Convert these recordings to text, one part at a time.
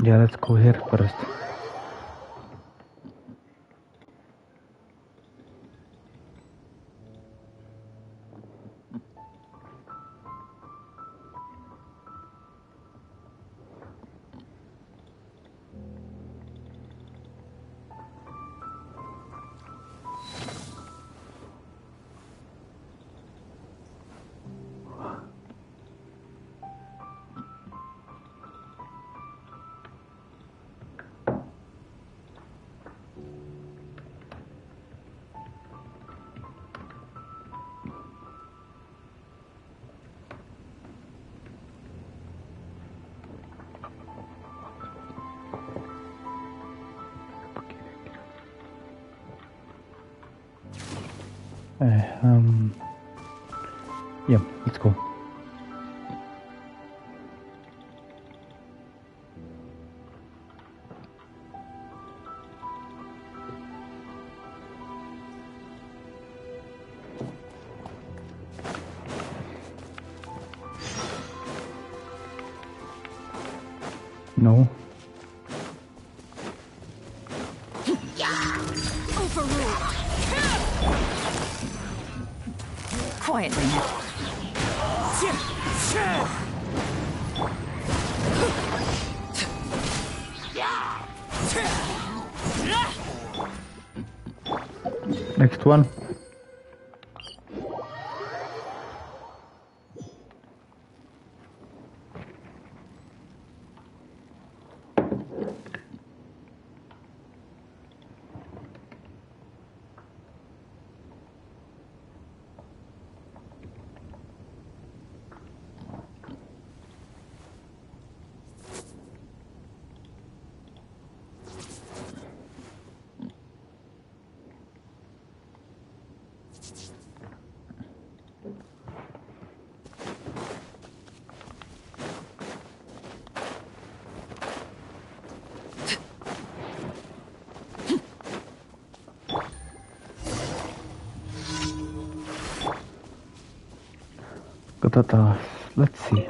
Yeah, let's go here first. Yeah, let's go. No. Overruled. Quietly now. Next one. Let's see.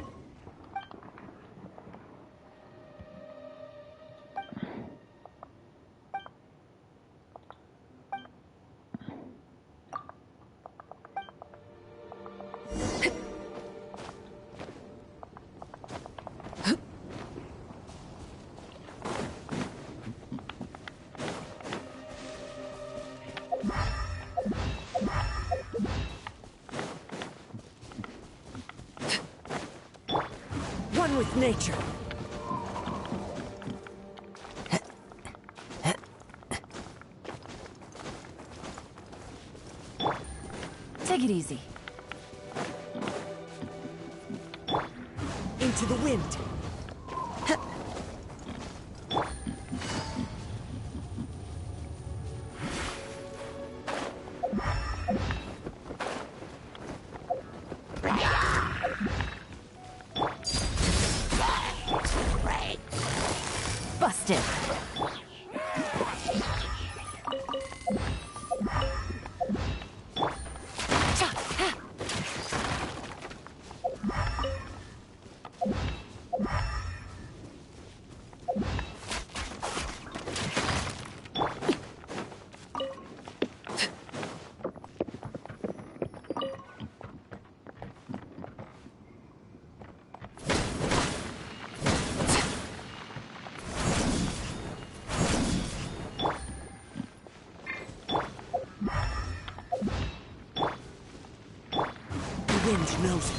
One with nature. Take it easy. Into the wind. Busted. wind knows it.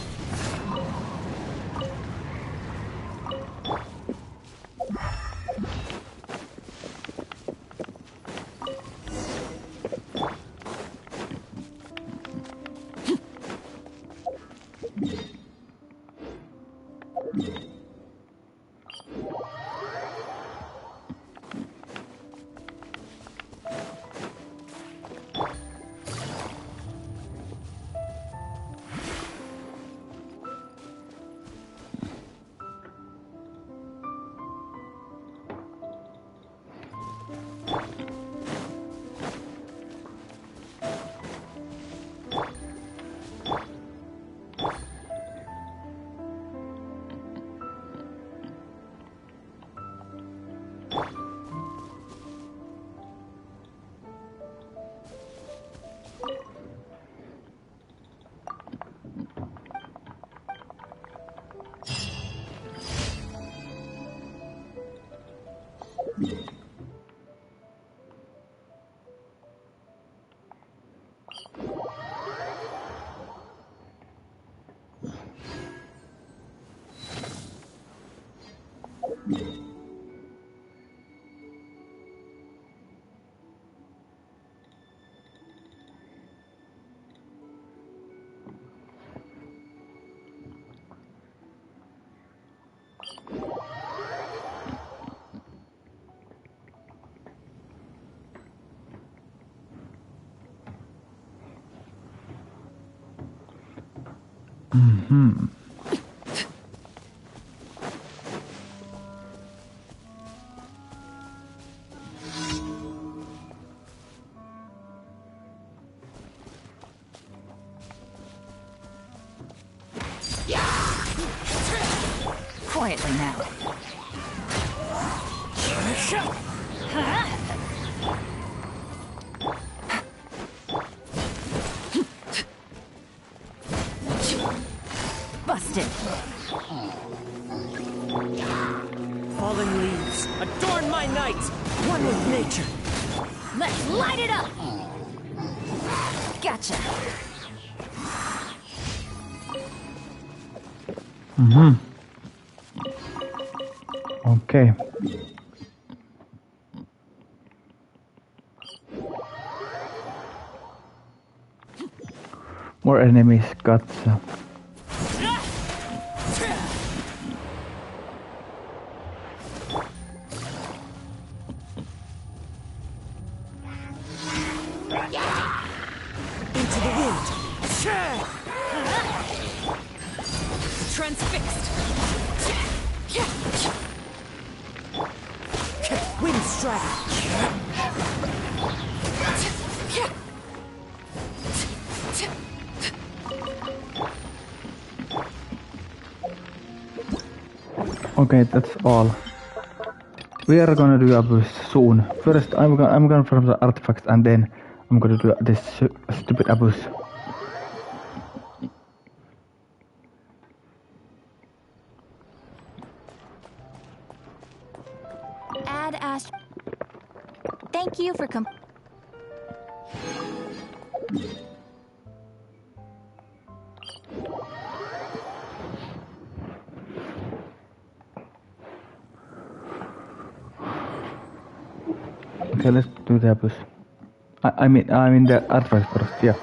Quietly now. Busted. Fallen leaves, adorn my night! One with nature. Let's light it up! Gotcha. Okay. More enemies, gotcha. Into the wind. Transfixed. Wind strike. Okay, that's all. We are gonna do a boost soon. First, I'm gonna farm the artifacts, and then I'm gonna do this stupid abuse. Add Ast. Thank you for Okay, let's do the abuse. I mean the artifacts first, yeah.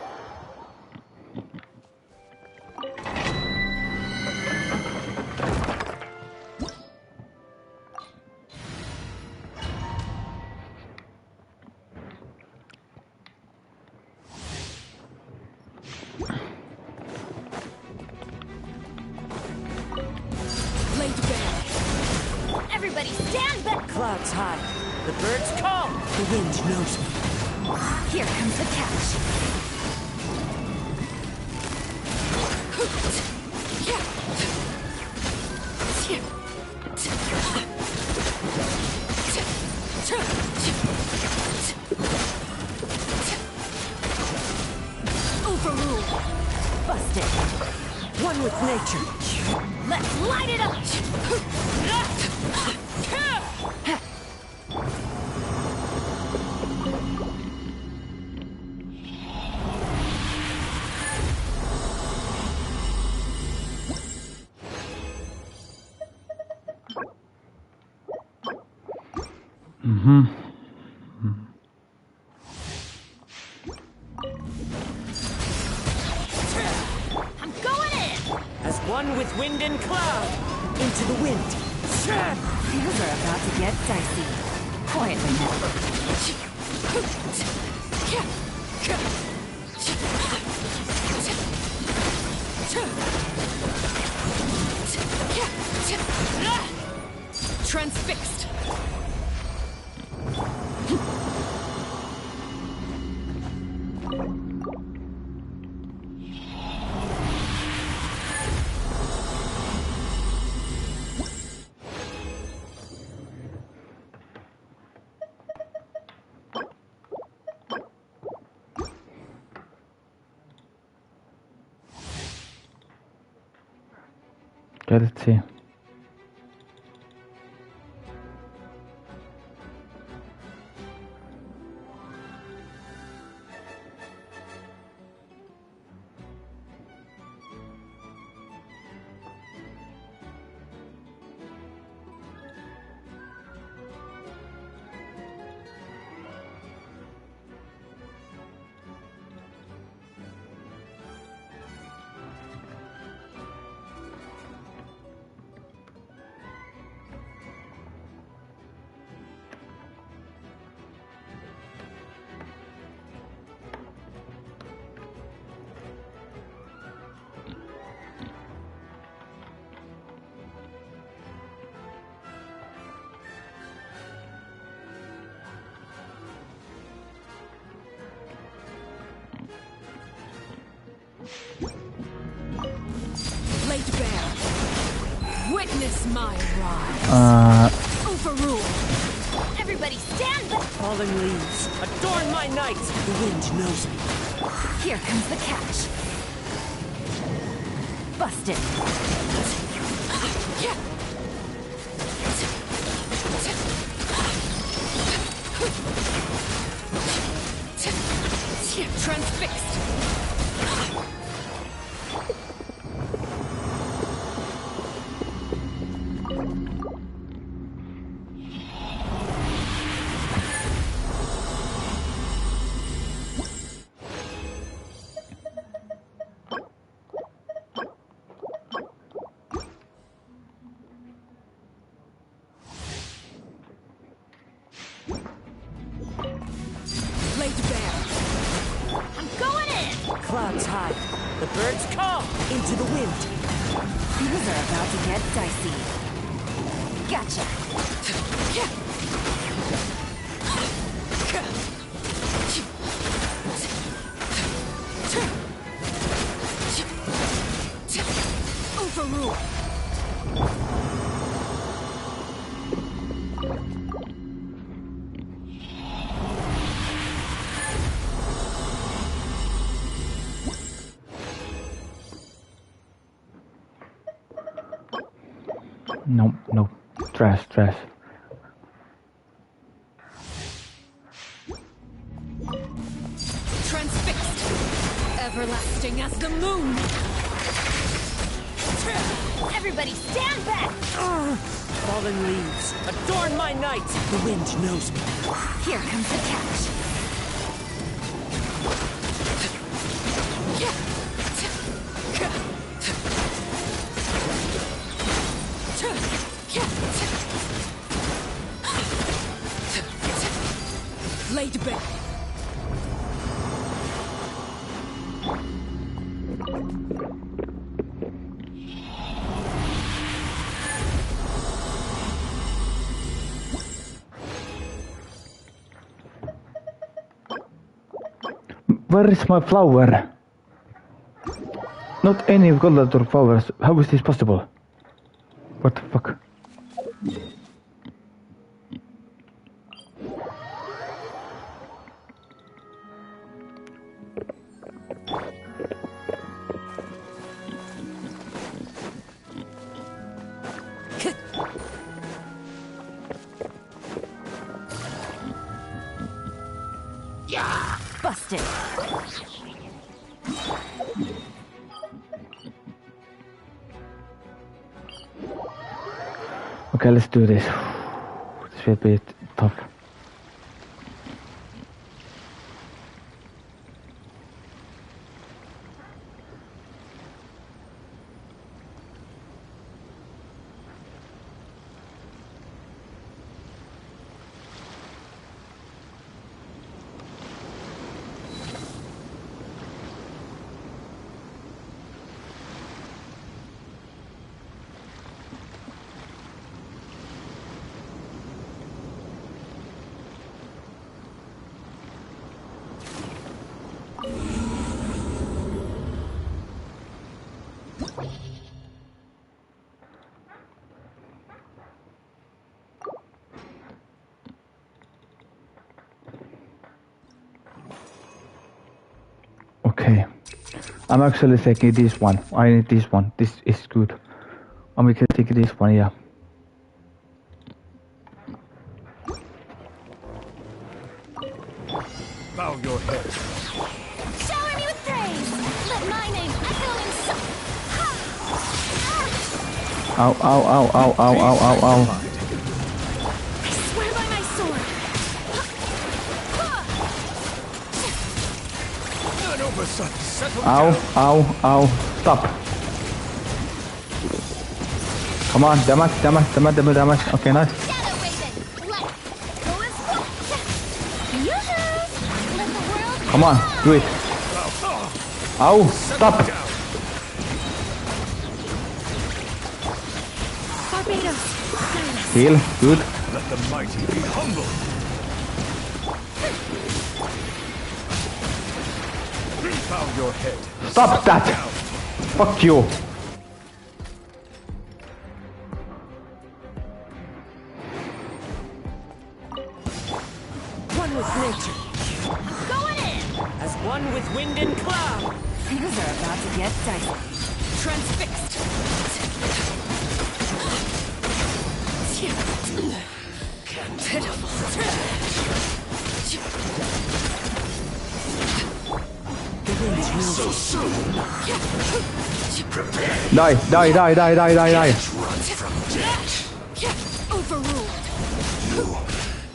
Laid bare. Everybody stand back! Clouds high. The birds call. The wind knows me. Here comes the catch. Overruled. Busted. One with nature. Let's light it up! I'm going in! As one with wind and cloud, into the wind. Things are about to get dicey. Quietly now. Transfixed. Let's see. Laid bare. Witness my rise. Overruled. Everybody stand back. Falling leaves, adorn my night. The wind knows me. Here comes the catch. Busted. Transfixed. Laid bare. I'm going in. Clouds hide, the birds call into the wind. Things are about to get dicey. Gotcha. Overruled. Nope, nope. Trash. Transfixed. Everlasting as the moon. Everybody stand back. Fallen leaves, adorn my night. The wind knows me. Here comes the catch. Laid bare. Where is my flower? Not any color flowers. How is this possible? What the fuck? Busted. Okay, let's do this. This will be tough. I'm actually taking this one. I need this one. This is good. I'm gonna take this one, yeah. Bow your head. Shower me with praise. Let my name echo in song. Ow, ow, ow, ow, ow, ow, ow, ow. I swear by my sword. An oversight. Settle Ow, down. ow, ow. Stop. Come on, damage, damage, damage, damage, damage. Okay, nice. Shadow Raven. Let go as well. Yoo-hoo! Let the world Come on, do it. Ow, stop. Barbados. Heal, good. Let the mighty be humble. Bow your head. Stop that. Fuck you. One with nature, Going in. as one with wind and cloud. Things are about to get dicey. Transfixed. Pitiful. The winds move. So soon. Die, die, die, die, die, die, die. Run from death. Overruled.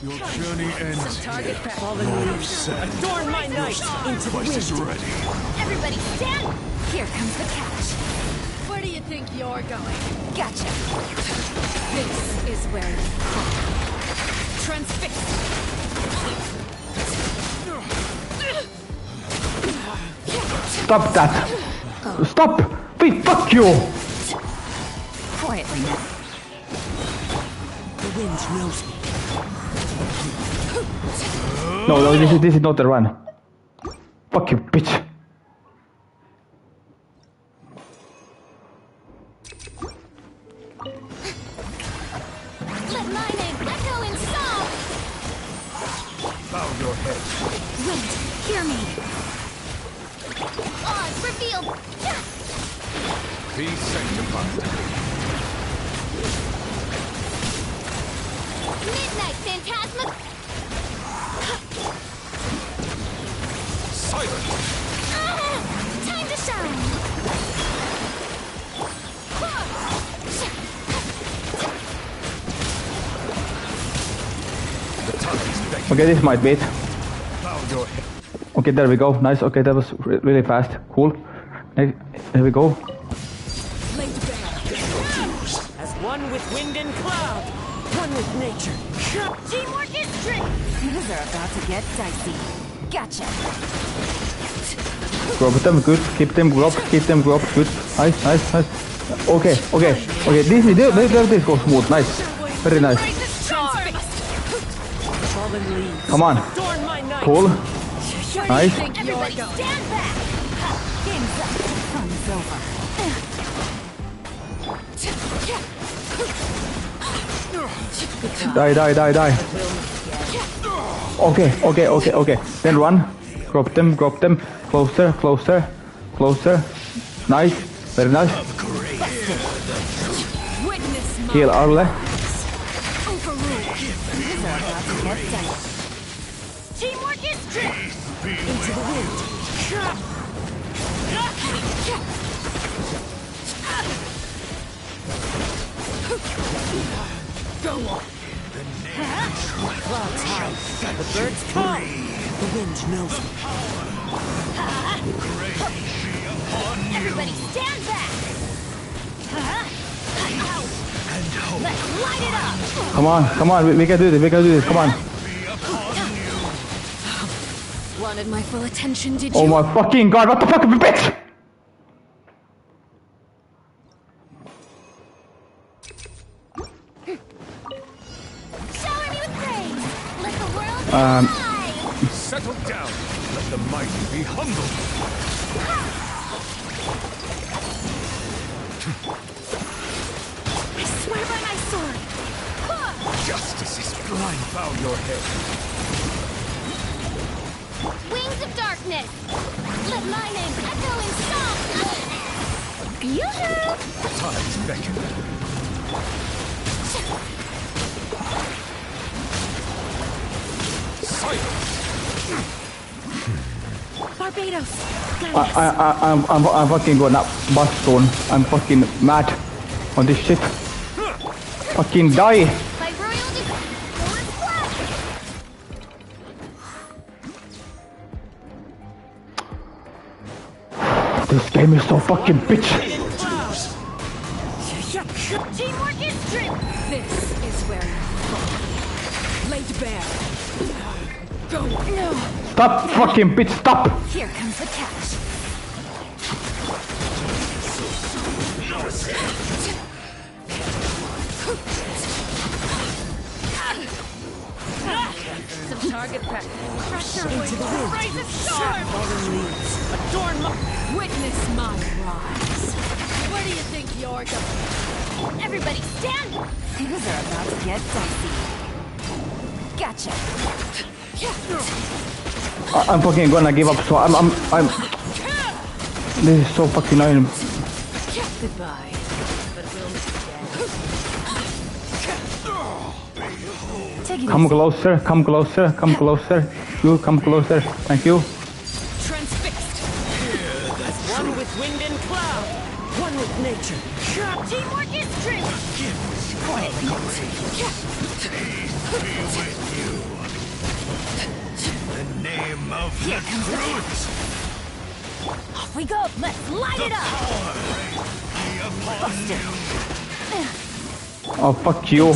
Your journey ends. Target fallen leaves. Adorn my night into the Twice is wind. ready. Everybody stand. Here comes the catch. Where do you think you're going? Gotcha. This is where you fall. Transfixed. Stop that. Stop. Wait, fuck you. Quietly now. The wind knows me. No, no, this is not the run. Fuck you, bitch. Let my name echo in song. Bow your head. Wind, hear me. Oz revealed. Be sanctified. Midnight Phantasma. Silent. Time to shine. The time is begging. Okay, this might be it. Bow your head. Okay, there we go. Nice. Okay, that was really fast. Cool. There we go. Laid bare. As one with wind and cloud. One with nature. Teamwork is strength. Things are about to get dicey. Gotcha. Grab them, good. Keep them grab. Keep them grab. Good. Nice, nice, nice. Okay, okay, okay. This goes smooth. Nice. Very nice. Fallen leaves. Come on. Adorn my night. Cool. Nice. Everybody stand back. Game's up. Fun's over. Die, die, die, die. Okay, okay, okay, okay. Then run. Grab them, grab them. Closer, closer, closer. Nice. Very nice. Witness my Heal Arle. Overruled. Things are about to get dicey. Teamwork is strength. into the wind. Go on. Clouds high. The birds call. The wind knows me. Everybody stand back. Let's light it up. Come on, come on. We can do this. We can do this. Come on. Wanted my full attention, did you? Oh my fucking god. What the fuck, bitch? Shower me with praise. Let the world be Um, alive. Settle down. Let the mighty be humble. I swear by my sword. Justice is blind. Bow your head. Wings of darkness. Let my name echo in song. The tides beckon. Silence! Barbados. I'm fucking gonna bust soon. I'm fucking mad on this shit. Fucking die! By royal decree, forward flag. This game is so fucking bitch. Teamwork is strength. This is where you fall. Laid bare. Go. No. Stop fucking bitch, stop! Here comes the catch. Some target practice. Pressure Into the wind. raise a storm. Fallen leaves. Adorn my... Witness my rise. Where do you think you're going? Everybody stand. Things are about to get dicey. Gotcha. I'm fucking gonna give up, so I'm this is so fucking annoying. Goodbye. But we'll meet again. Take it Come easy. closer, come closer, come closer. You come closer, thank you. Transfixed. One with wind and cloud. One with nature. Teamwork is strength. The name of the truth! Off we go. Let's light it up. Be upon you! Oh fuck you.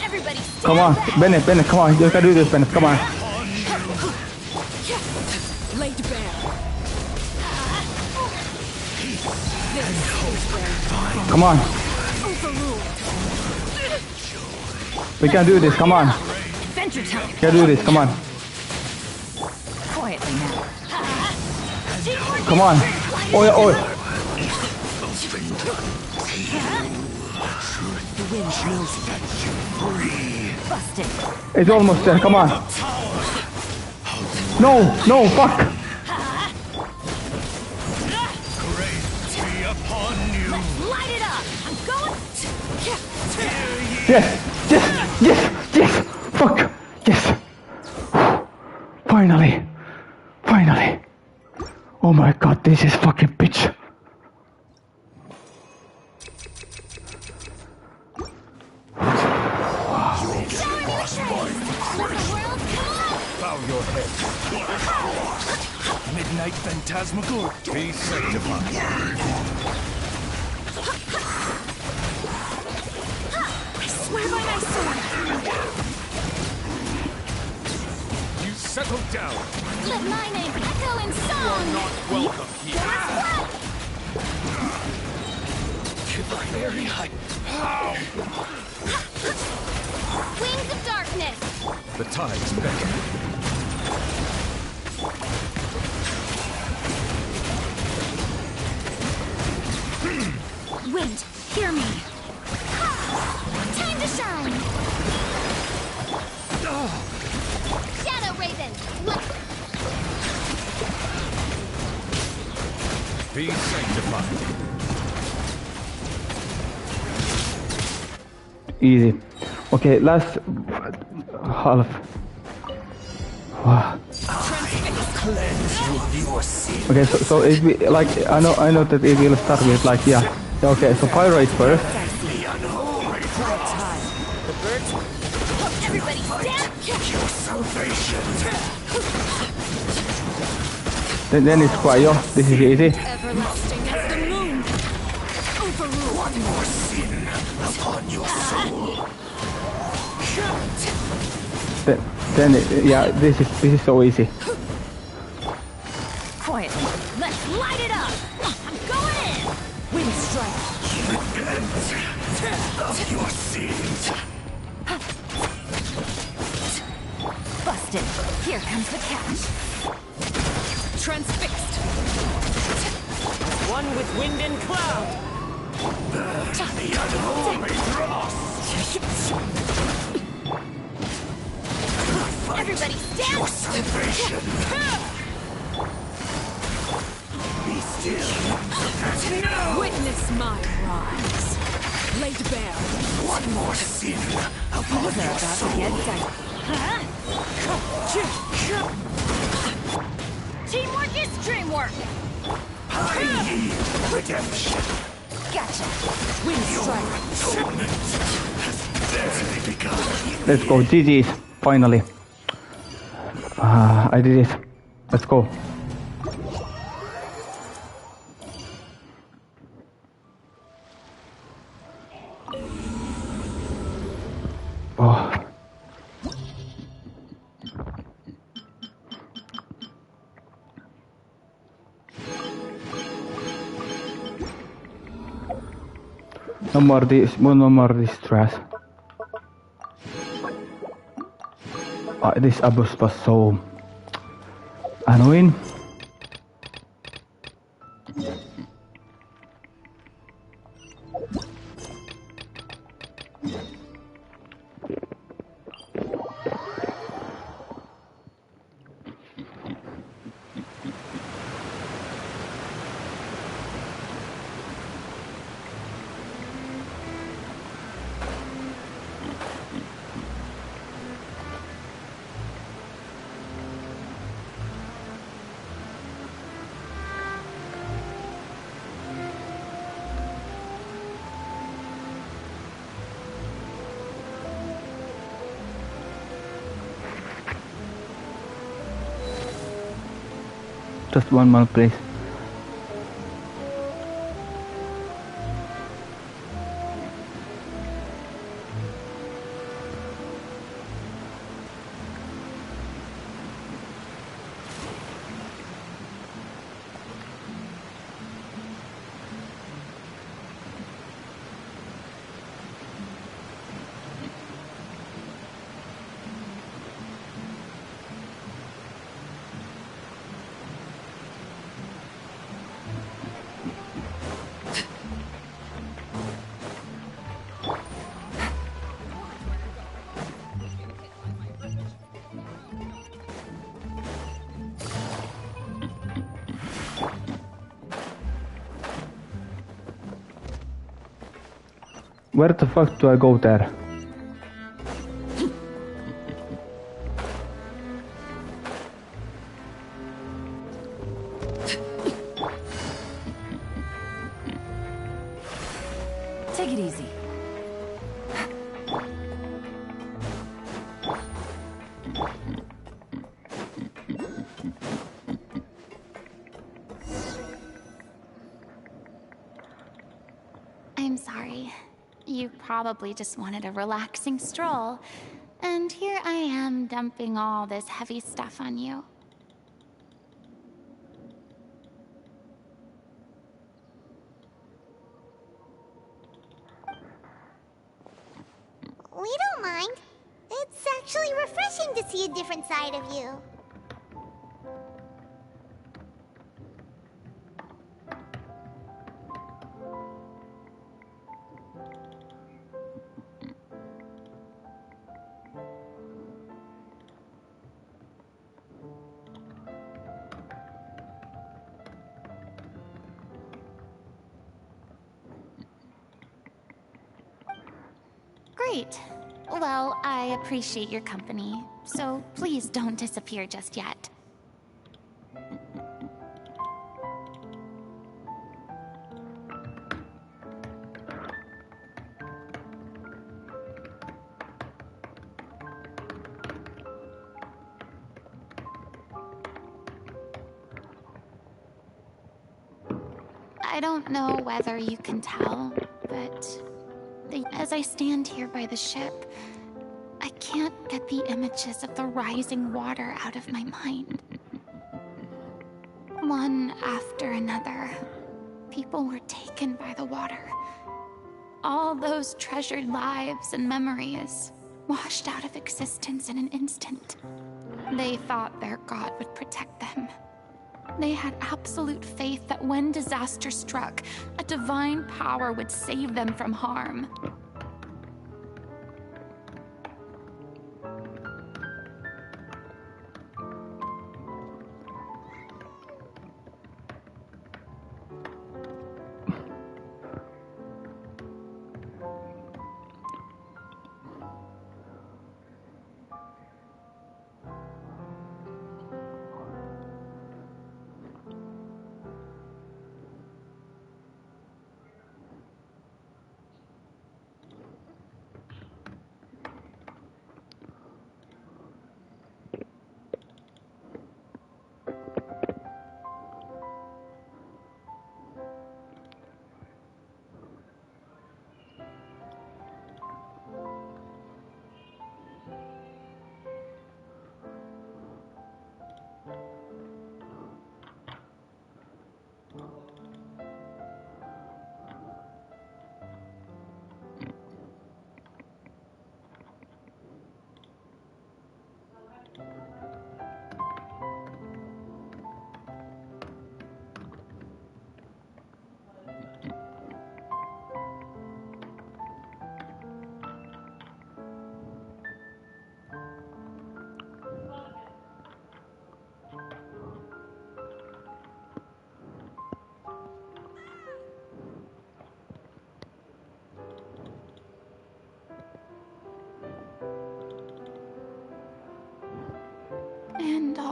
Everybody stand Come on, back. Bennett, come on, you can do this, Bennett, come on. Laid bare. Come on. We can do this, come on. Adventure time. We can do this, come on. Quietly now. Come on. Oi, oi. The wind knows it. Busted. It's almost there, come on. No, fuck. Grace be upon you! Light it up. I'm going. Yes, fuck, yes. Finally. Oh my god, this is fucking bitch. Bow your head. Midnight Phantasmagoria. Be sanctified. Swear by my sword. You settle down. Let my name echo in song. Not welcome here. Very high. How? Wings of darkness. The tides beckon. Wind, hear me. Time to shine. Shadow Raven. Look. Be sanctified. Easy. Okay, last half. Wow. Cleanse you of your sin. Okay, so it be like I know that it will start with like yeah. Okay, so pyrite first. Everybody stand. Your salvation. Then it's cryo. This is easy. Everlasting as the moon. Overrule. One more sin upon your soul. Then yeah, this is so easy. Quietly. Let's light it up. I'm going in. Wind strike. Repent of your sins. Busted. Here comes the catch. Transfixed. One with wind and cloud. The unholy dross. Everybody stand. Your salvation. rise. Laid bare. One more sin upon Things are your about soul. to get dicey. Teamwork is dreamwork. I need redemption. Gotcha. Wind strike. Atonement has barely begun. Let's go, GG's, finally. I did it. Let's go. Oh. No more this stress. This abuse was so annoying. Just one more, please. Where the fuck do I go there? Take it easy. I'm sorry. You probably just wanted a relaxing stroll. And here I am dumping all this heavy stuff on you. We don't mind. It's actually refreshing to see a different side of you. Great. Well, I appreciate your company, so please don't disappear just yet. I don't know whether you can tell, but as I stand here by the ship, I can't get the images of the rising water out of my mind. One after another, people were taken by the water. All those treasured lives and memories washed out of existence in an instant. They thought their god would protect them. They had absolute faith that when disaster struck, a divine power would save them from harm.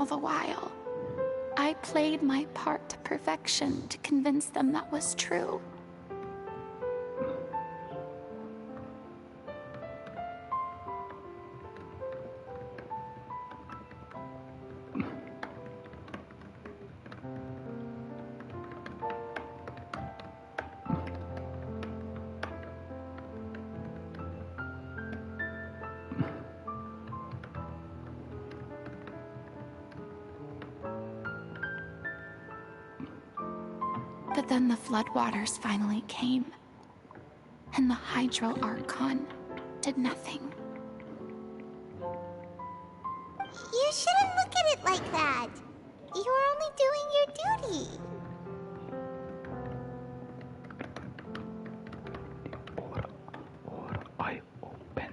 the while. I played my part to perfection to convince them that was true. But then the floodwaters finally came, and the Hydro Archon did nothing. You shouldn't look at it like that. You were only doing your duty. Or eye open.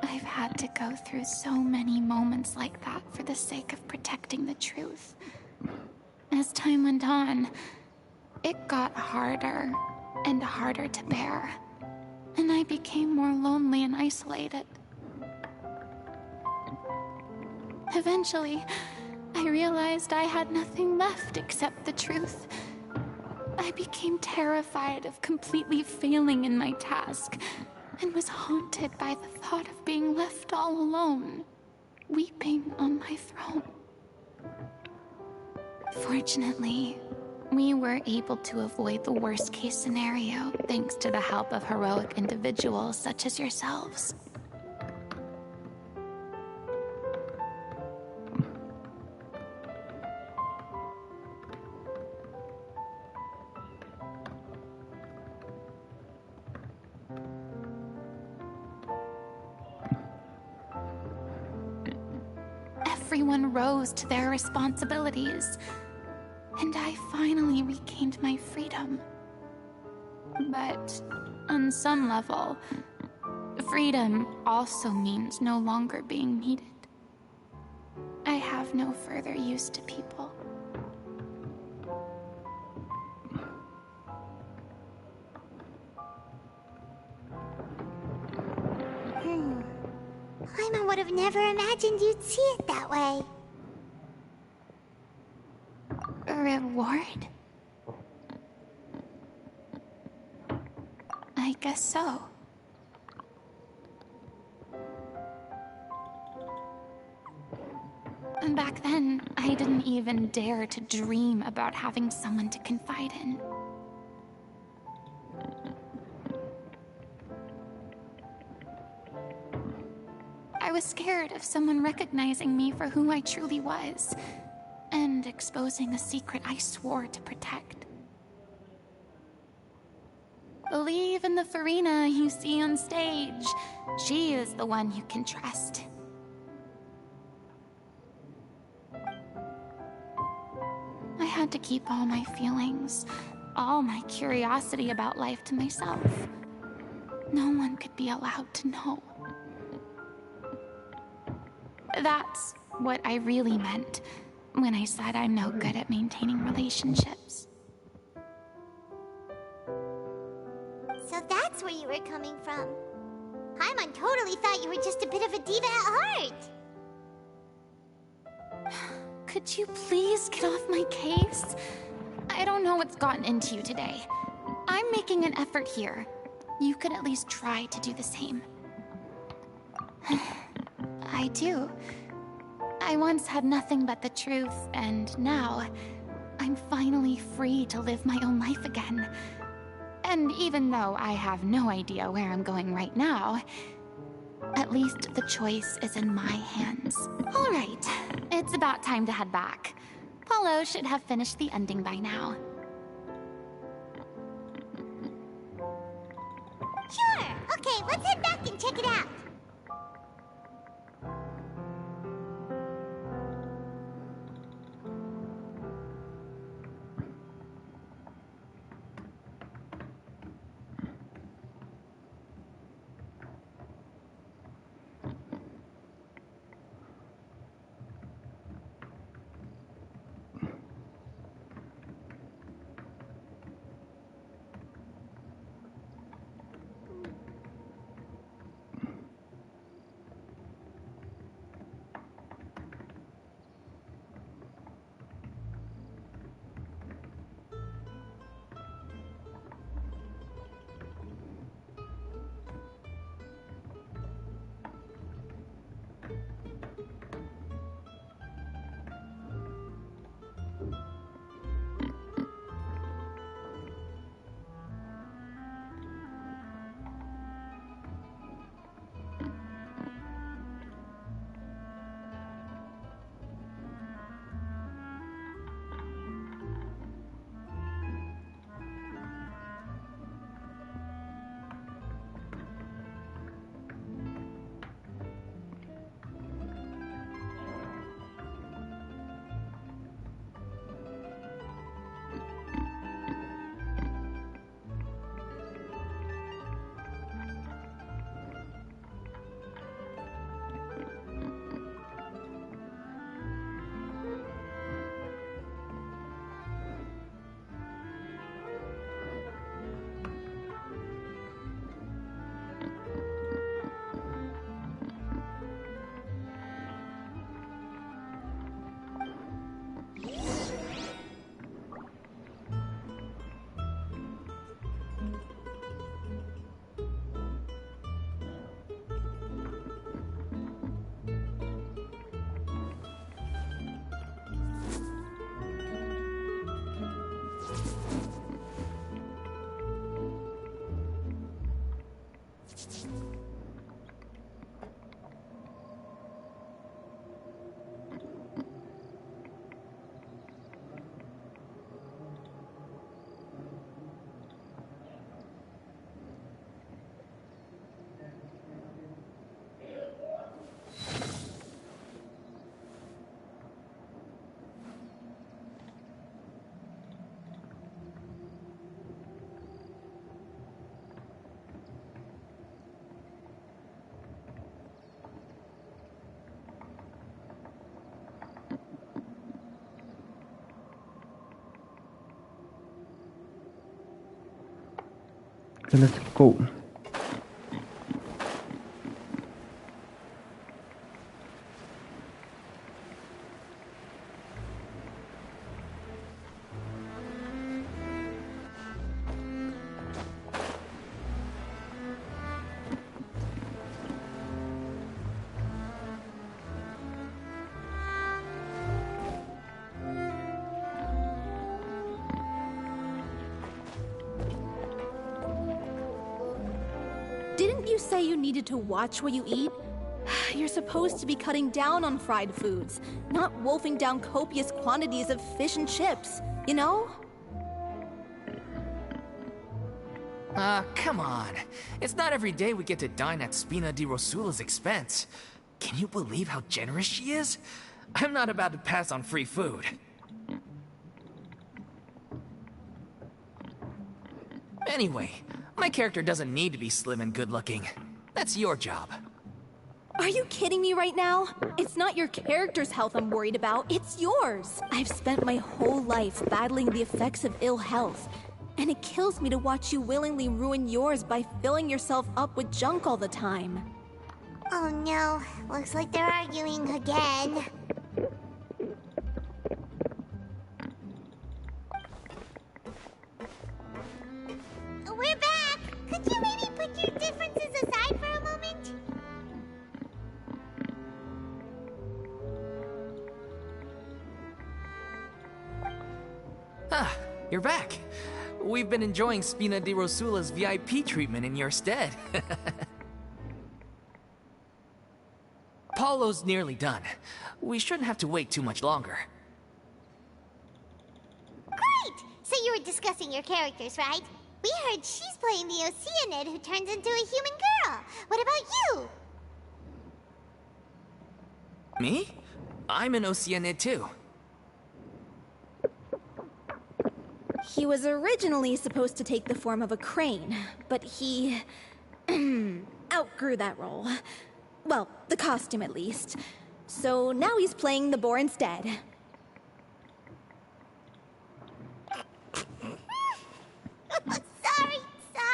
I've had to go through so many moments like that for the sake of protecting the truth. As time went on, it got harder and harder to bear, and I became more lonely and isolated. Eventually, I realized I had nothing left except the truth. I became terrified of completely failing in my task, and was haunted by the thought of being left all alone, weeping on my throne. Fortunately, we were able to avoid the worst-case scenario thanks to the help of heroic individuals such as yourselves. Everyone rose to their responsibilities, and I finally regained my freedom. But on some level, freedom also means no longer being needed. I have no further use to people. Paimon would have never imagined you'd see it that way. A reward? I guess so. And back then, I didn't even dare to dream about having someone to confide in. I was scared of someone recognizing me for who I truly was, and exposing a secret I swore to protect. Believe in the Furina you see on stage. She is the one you can trust. I had to keep all my feelings, all my curiosity about life to myself. No one could be allowed to know. That's what I really meant when I said I'm no good at maintaining relationships. So that's where you were coming from. Paimon totally thought you were just a bit of a diva at heart. Could you please get off my case? I don't know what's gotten into you today. I'm making an effort here. You could at least try to do the same. I do. I once had nothing but the truth, and now I'm finally free to live my own life again. And even though I have no idea where I'm going right now, at least the choice is in my hands. All right, it's about time to head back. Paulo should have finished the ending by now. Sure. Okay, let's head back and check it out. Okay, let's go. Didn't you say you needed to watch what you eat? You're supposed to be cutting down on fried foods, not wolfing down copious quantities of fish and chips, you know? Come on. It's not every day we get to dine at Spina di Rosula's expense. Can you believe how generous she is? I'm not about to pass on free food. Anyway, my character doesn't need to be slim and good-looking. That's your job. Are you kidding me right now? It's not your character's health I'm worried about, it's yours. I've spent my whole life battling the effects of ill health, and it kills me to watch you willingly ruin yours by filling yourself up with junk all the time. Oh no, looks like they're arguing again. We're back! Could you maybe put your differences aside for a moment? Ah, you're back. We've been enjoying Spina di Rosula's VIP treatment in your stead. Paulo's nearly done. We shouldn't have to wait too much longer. Great! So you were discussing your characters, right? We heard she's playing the Oceanid who turns into a human girl. What about you? Me? I'm an Oceanid too. He was originally supposed to take the form of a crane, but he outgrew that role. Well, the costume at least. So now he's playing the boar instead.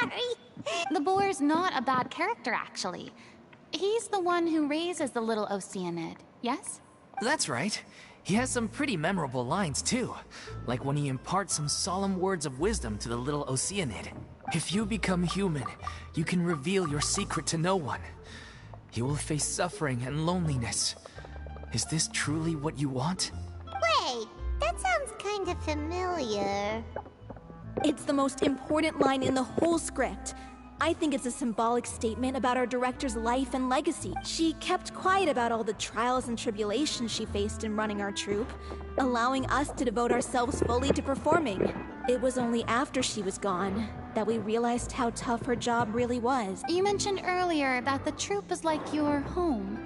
Sorry. The boar's not a bad character, actually. He's the one who raises the little Oceanid, yes? That's right. He has some pretty memorable lines too, like when he imparts some solemn words of wisdom to the little Oceanid. If you become human, you can reveal your secret to no one. You will face suffering and loneliness. Is this truly what you want? Wait, that sounds kind of familiar. It's the most important line in the whole script. I think it's a symbolic statement about our director's life and legacy. She kept quiet about all the trials and tribulations she faced in running our troupe, allowing us to devote ourselves fully to performing. It was only after she was gone that we realized how tough her job really was. You mentioned earlier that the troupe is like your home.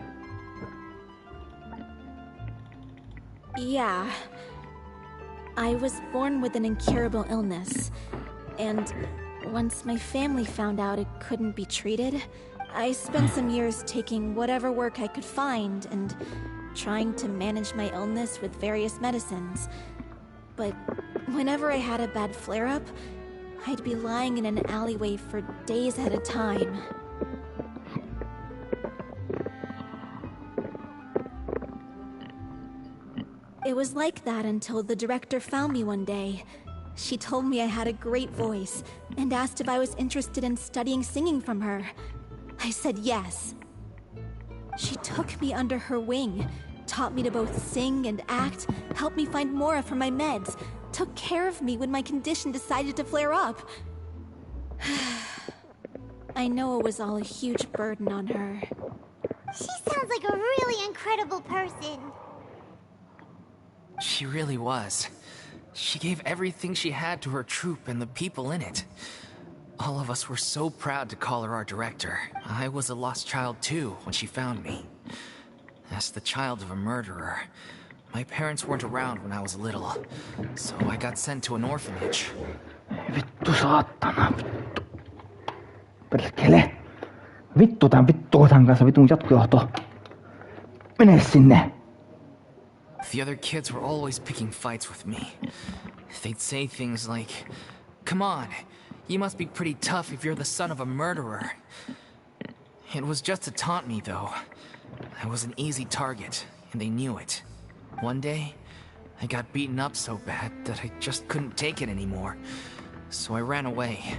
Yeah. I was born with an incurable illness, and once my family found out it couldn't be treated, I spent some years taking whatever work I could find and trying to manage my illness with various medicines. But whenever I had a bad flare-up, I'd be lying in an alleyway for days at a time. It was like that until the director found me one day. She told me I had a great voice and asked if I was interested in studying singing from her. I said yes. She took me under her wing, taught me to both sing and act, helped me find more from my meds, took care of me when my condition decided to flare up. I know it was all a huge burden on her. She sounds like a really incredible person. She really was. She gave everything she had to her troupe and the people in it. All of us were so proud to call her our director. I was a lost child too when she found me. As the child of a murderer, my parents weren't around when I was little, so I got sent to an orphanage. Vittu saatana, vittu. Perkele. Vittu tän vittuotan kanssa, vitun jatkojohto. Mene sinne. The other kids were always picking fights with me. They'd say things like, "Come on, You must be pretty tough if you're the son of a murderer. It was just to taunt me, though. I was an easy target, and they knew it. One day, I got beaten up so bad that I just couldn't take it anymore. So I ran away.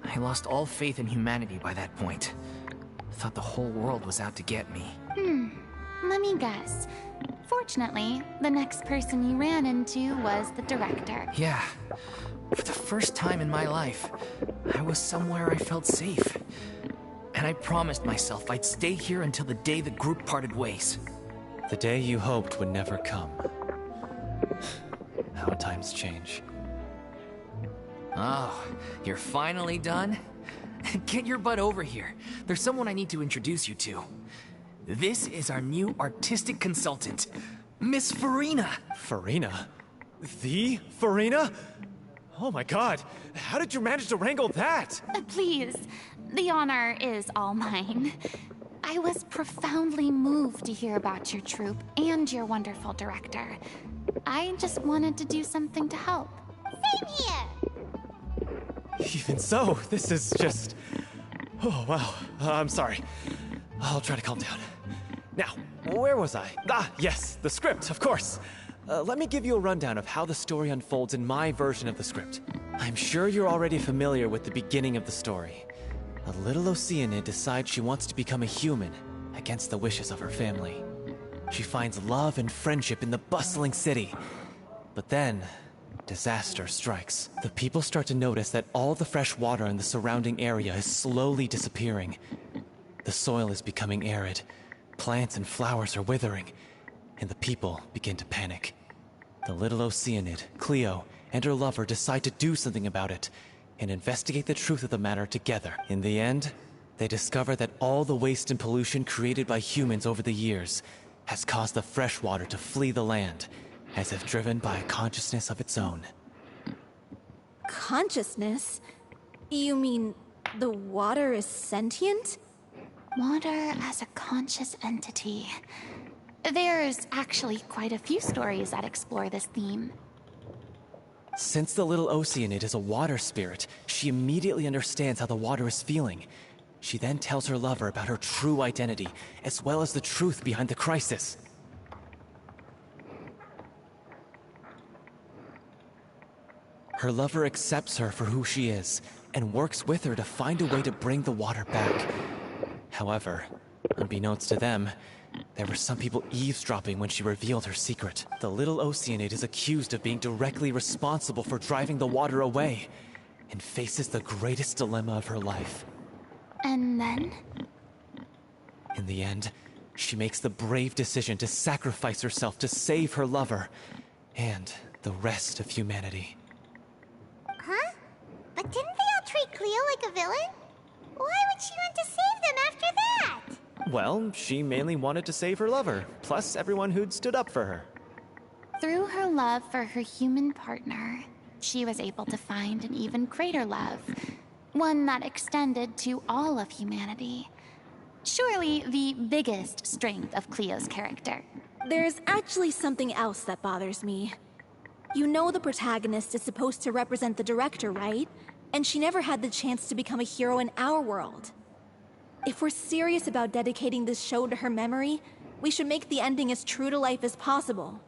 I lost all faith in humanity by that point. Thought the whole world was out to get me. Let me guess. Fortunately, the next person you ran into was the director. Yeah. For the first time in my life, I was somewhere I felt safe. And I promised myself I'd stay here until the day the group parted ways. The day you hoped would never come. How times change. Oh, you're finally done? Get your butt over here. There's someone I need to introduce you to. This is our new artistic consultant, Miss Furina. Furina? The Furina? Oh my god, how did you manage to wrangle that? Please, the honor is all mine. I was profoundly moved to hear about your troupe and your wonderful director. I just wanted to do something to help. Same here! Even so, this is just... Oh, wow. I'm sorry. I'll try to calm down. Now, where was I? Ah, yes, the script, of course. Let me give you a rundown of how the story unfolds in my version of the script. I'm sure you're already familiar with the beginning of the story. A little Oceanid decides she wants to become a human, against the wishes of her family. She finds love and friendship in the bustling city. But then, disaster strikes. The people start to notice that all the fresh water in the surrounding area is slowly disappearing. The soil is becoming arid, plants and flowers are withering, and the people begin to panic. The little Oceanid, Cleo, and her lover decide to do something about it, and investigate the truth of the matter together. In the end, they discover that all the waste and pollution created by humans over the years has caused the fresh water to flee the land, as if driven by a consciousness of its own. Consciousness? You mean the water is sentient? Water as a conscious entity. There's actually quite a few stories that explore this theme. Since the little Oceanid is a water spirit, she immediately understands how the water is feeling. She then tells her lover about her true identity, as well as the truth behind the crisis. Her lover accepts her for who she is, and works with her to find a way to bring the water back. However, unbeknownst to them, there were some people eavesdropping when she revealed her secret. The little Oceanid is accused of being directly responsible for driving the water away, and faces the greatest dilemma of her life. And then? In the end, she makes the brave decision to sacrifice herself to save her lover, and the rest of humanity. Huh? But didn't they all treat Cleo like a villain? Why would she want to save them after that? Well, she mainly wanted to save her lover, plus everyone who'd stood up for her. Through her love for her human partner, she was able to find an even greater love. One that extended to all of humanity. Surely the biggest strength of Cleo's character. There's actually something else that bothers me. You know the protagonist is supposed to represent the director, right? And she never had the chance to become a hero in our world. If we're serious about dedicating this show to her memory, we should make the ending as true to life as possible.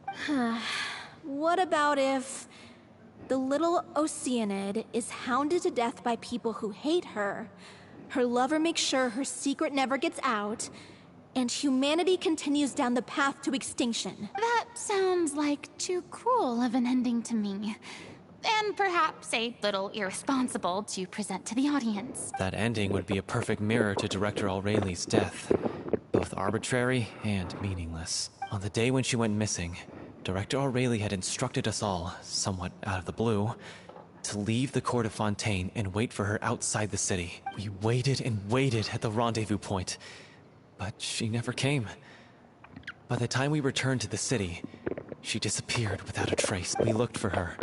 What about if the little Oceanid is hounded to death by people who hate her, her lover makes sure her secret never gets out, and humanity continues down the path to extinction? That sounds like too cruel of an ending to me. And perhaps a little irresponsible to present to the audience. That ending would be a perfect mirror to Director Aureli's death. Both arbitrary and meaningless. On the day when she went missing, Director Aureli had instructed us all, somewhat out of the blue, to leave the court of Fontaine and wait for her outside the city. We waited and waited at the rendezvous point, but she never came. By the time we returned to the city, she disappeared without a trace. We looked for her.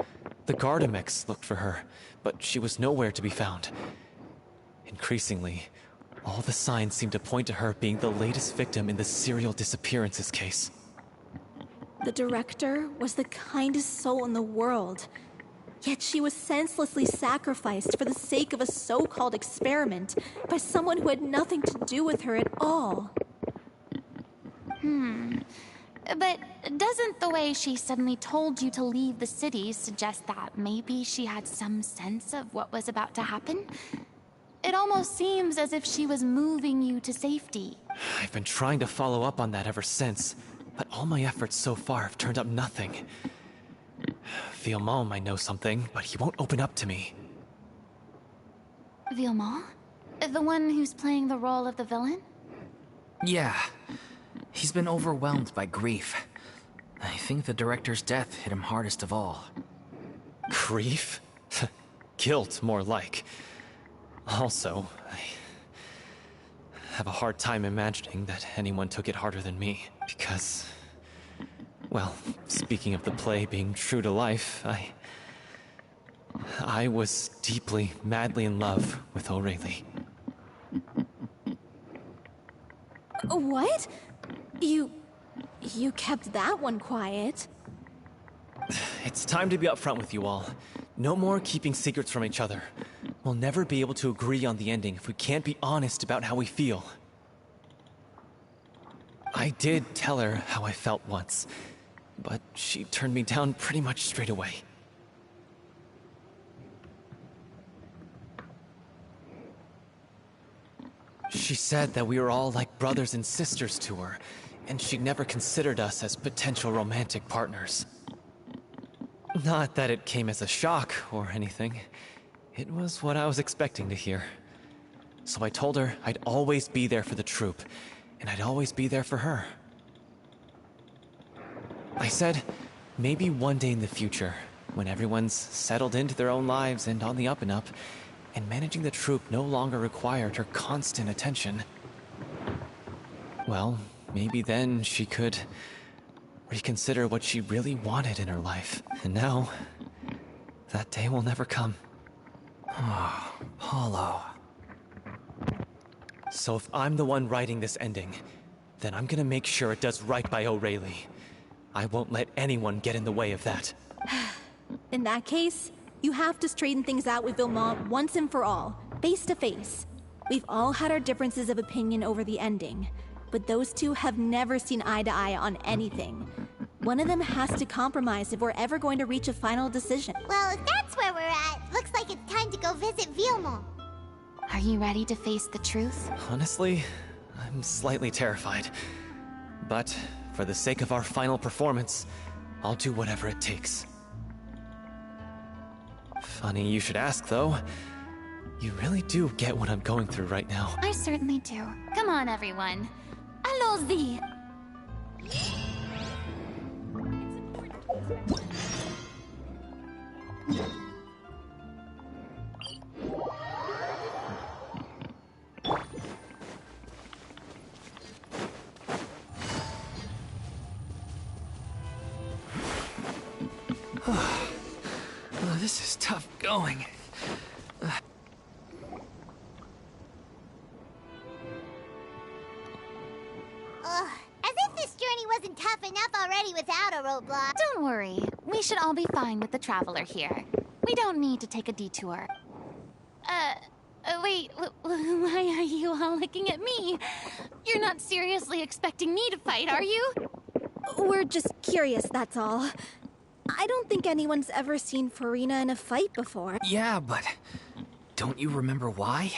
The Gardamex looked for her, but she was nowhere to be found. Increasingly, all the signs seemed to point to her being the latest victim in the serial disappearances case. The director was the kindest soul in the world. Yet she was senselessly sacrificed for the sake of a so-called experiment by someone who had nothing to do with her at all. But doesn't the way she suddenly told you to leave the city suggest that maybe she had some sense of what was about to happen? It almost seems as if she was moving you to safety. I've been trying to follow up on that ever since, but all my efforts so far have turned up nothing. Villemont might know something, but he won't open up to me. Villemont? The one who's playing the role of the villain? Yeah. He's been overwhelmed by grief. I think the director's death hit him hardest of all. Grief? Guilt, more like. Also, I have a hard time imagining that anyone took it harder than me, because... Well, speaking of the play being true to life, I was deeply, madly in love with O'Reilly. What? You kept that one quiet. It's time to be upfront with you all. No more keeping secrets from each other. We'll never be able to agree on the ending if we can't be honest about how we feel. I did tell her how I felt once, but she turned me down pretty much straight away. She said that we were all like brothers and sisters to her, and she'd never considered us as potential romantic partners. Not that it came as a shock or anything. It was what I was expecting to hear. So I told her I'd always be there for the troupe, and I'd always be there for her. I said, maybe one day in the future, when everyone's settled into their own lives and on the up and up, and managing the troupe no longer required her constant attention. Well, maybe then she could reconsider what she really wanted in her life. And now, that day will never come. Oh, Paulo. So if I'm the one writing this ending, then I'm gonna make sure it does right by O'Reilly. I won't let anyone get in the way of that. In that case, you have to straighten things out with Villemont once and for all, face to face. We've all had our differences of opinion over the ending, but those two have never seen eye to eye on anything. One of them has to compromise if we're ever going to reach a final decision. Well, if that's where we're at, looks like it's time to go visit Villemont. Are you ready to face the truth? Honestly, I'm slightly terrified. But for the sake of our final performance, I'll do whatever it takes. Funny you should ask, though. You really do get what I'm going through right now. I certainly do. Come on, everyone. Allons-y! This is tough going. As if this journey wasn't tough enough already without a roadblock. Don't worry. We should all be fine with the traveler here. We don't need to take a detour. Wait, why are you all looking at me? You're not seriously expecting me to fight, are you? We're just curious, that's all. I don't think anyone's ever seen Furina in a fight before. Yeah, but don't you remember why?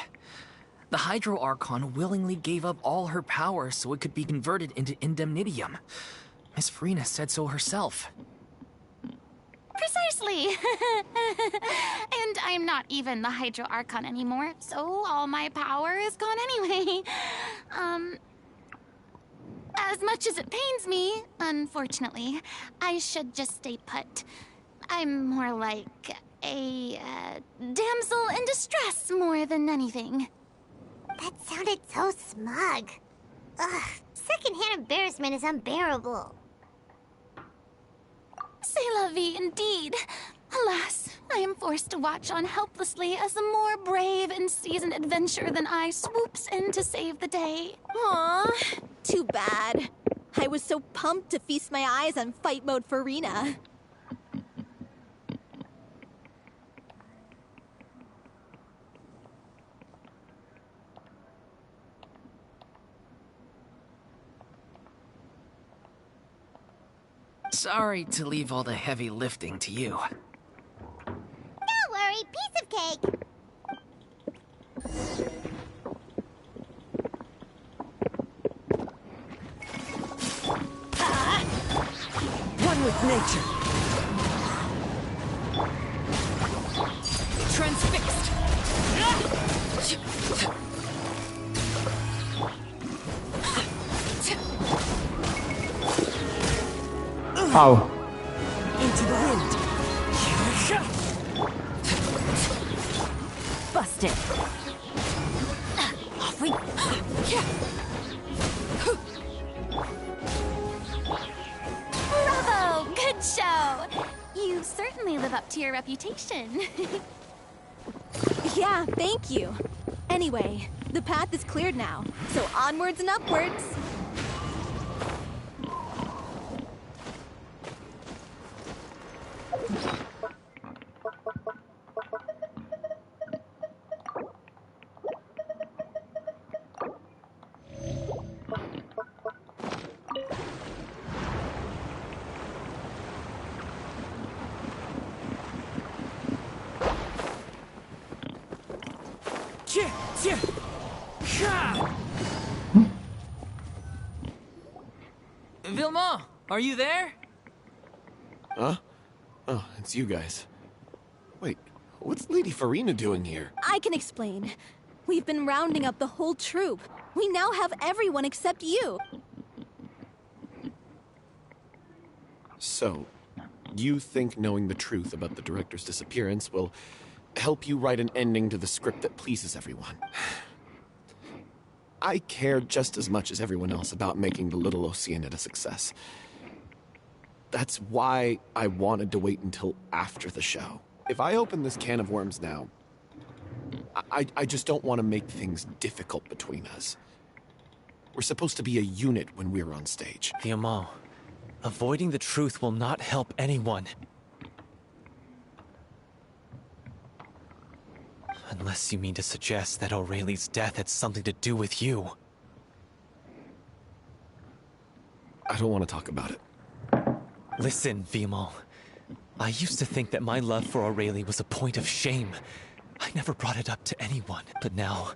The Hydro Archon willingly gave up all her power so it could be converted into indemnitium. Miss Furina said so herself. Precisely! And I'm not even the Hydro Archon anymore, so all my power is gone anyway. As much as it pains me, unfortunately, I should just stay put. I'm more like a damsel in distress more than anything. That sounded so smug. Ugh, secondhand embarrassment is unbearable. C'est la vie indeed. Alas, I am forced to watch on helplessly as a more brave and seasoned adventurer than I swoops in to save the day. Aw, too bad. I was so pumped to feast my eyes on fight mode Furina. Sorry to leave all the heavy lifting to you. Don't worry, piece of cake. One with nature. Transfixed. Ow. Into the wind. Busted. Off we. Bravo! Good show! You certainly live up to your reputation. Yeah, thank you. Anyway, the path is cleared now, so onwards and upwards. Vilma, are you there? Huh? Oh, it's you guys. Wait, what's Lady Furina doing here? I can explain. We've been rounding up the whole troop. We now have everyone except you. So, you think knowing the truth about the director's disappearance will help you write an ending to the script that pleases everyone? I care just as much as everyone else about making the Little Oceanid a success. That's why I wanted to wait until after the show. If I open this can of worms now, I just don't want to make things difficult between us. We're supposed to be a unit when we're on stage. Vilma, avoiding the truth will not help anyone. Unless you mean to suggest that Aurelie's death had something to do with you. I don't want to talk about it. Listen, Vilma. I used to think that my love for Aurelie was a point of shame. I never brought it up to anyone. But now,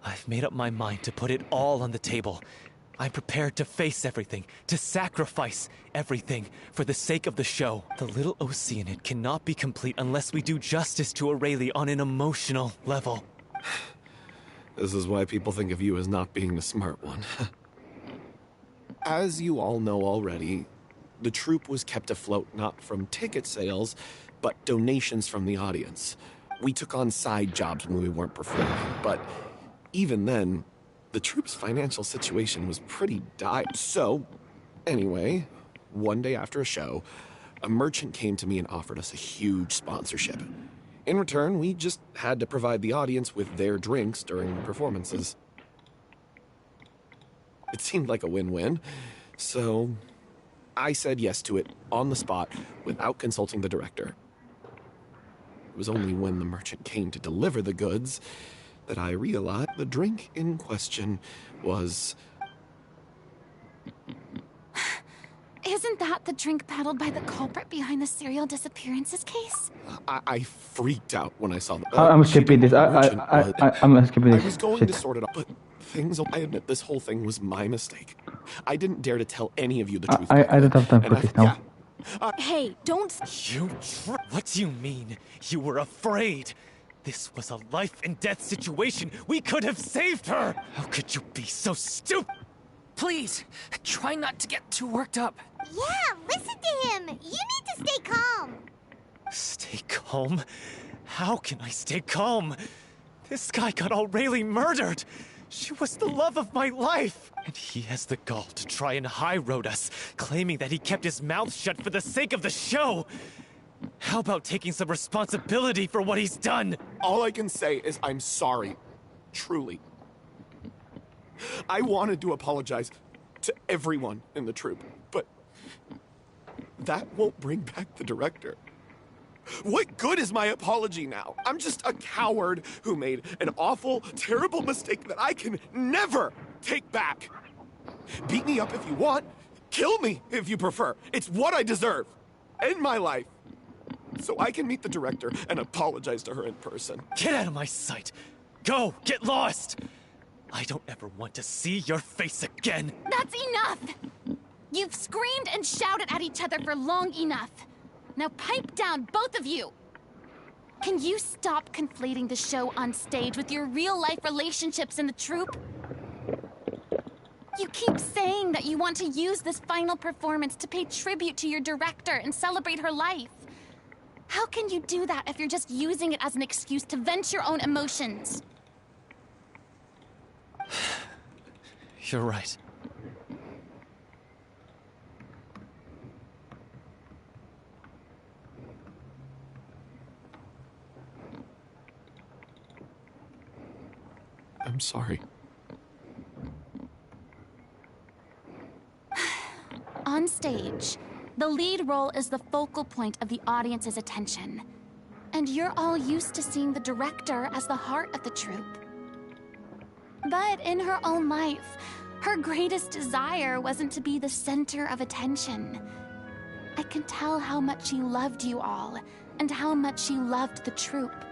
I've made up my mind to put it all on the table. I'm prepared to face everything, to sacrifice everything for the sake of the show. The Little Oceanid cannot be complete unless we do justice to Aurelie on an emotional level. This is why people think of you as not being the smart one. As you all know already, the troupe was kept afloat not from ticket sales, but donations from the audience. We took on side jobs when we weren't performing, but even then, the troupe's financial situation was pretty dire. So, anyway, one day after a show, a merchant came to me and offered us a huge sponsorship. In return, we just had to provide the audience with their drinks during performances. It seemed like a win-win, so I said yes to it on the spot without consulting the director. It was only when the merchant came to deliver the goods that I realized the drink in question was... Isn't that the drink peddled by the culprit behind the serial disappearances case? I freaked out when I saw the... I'm skipping this. I'm skipping this. I was going Shit. to sort it out, but I admit this whole thing was my mistake. I didn't dare to tell any of you the truth. I don't have time for this now. Hey, don't... What do you mean? You were afraid? This was a life and death situation. We could have saved her. How could you be so stupid? Please, try not to get too worked up. Yeah, listen to him. You need to stay calm. Stay calm? How can I stay calm? This guy got Aurelie murdered. She was the love of my life. And he has the gall to try and high-road us, claiming that he kept his mouth shut for the sake of the show. How about taking some responsibility for what he's done? All I can say is I'm sorry. Truly. I wanted to apologize to everyone in the troupe, but that won't bring back the director. What good is my apology now? I'm just a coward who made an awful, terrible mistake that I can never take back. Beat me up if you want. Kill me, if you prefer. It's what I deserve. End my life. So I can meet the director and apologize to her in person. Get out of my sight! Go! Get lost! I don't ever want to see your face again! That's enough! You've screamed and shouted at each other for long enough. Now pipe down, both of you! Can you stop conflating the show on stage with your real-life relationships in the troupe? You keep saying that you want to use this final performance to pay tribute to your director and celebrate her life. How can you do that if you're just using it as an excuse to vent your own emotions? You're right. I'm sorry. On stage, the lead role is the focal point of the audience's attention. And you're all used to seeing the director as the heart of the troupe. But in her own life, her greatest desire wasn't to be the center of attention. I can tell how much she loved you all, and how much she loved the troupe.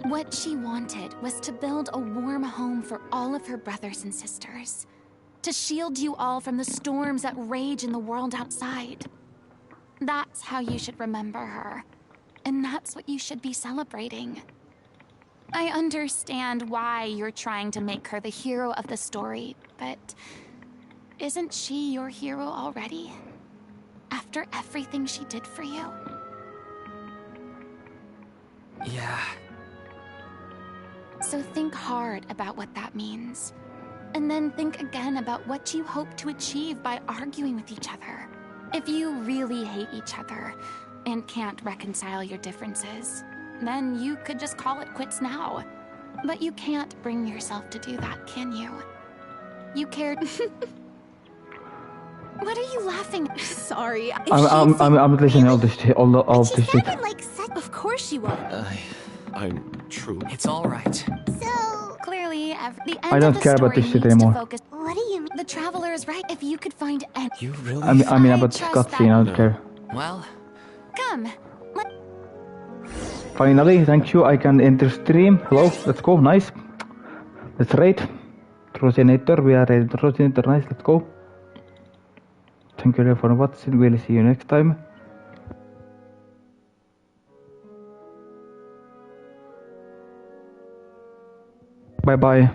What she wanted was to build a warm home for all of her brothers and sisters. To shield you all from the storms that rage in the world outside. That's how you should remember her. And that's what you should be celebrating. I understand why you're trying to make her the hero of the story, but isn't she your hero already? After everything she did for you? Yeah. So think hard about what that means. And then think again about what you hope to achieve by arguing with each other. If you really hate each other and can't reconcile your differences, then you could just call it quits now. But you can't bring yourself to do that, can you? You cared. What are you laughing at? Sorry. I'm listening all this shit. All She this shit. sounded like such... Of course she was. I'm true. It's all right. So... Clearly, the end I of don't the care about story this shit needs to anymore. focus. What do you mean? The Traveler is right. If you could find any... You really... I mean about I trust cutscene, I don't that- care. Well, Come. Finally, thank you. I can enter stream. Hello, let's go. Nice. Let's raid. Rosinator, we are raiding Rosinator. Nice, let's go. Thank you for watching. We'll see you next time. Bye bye.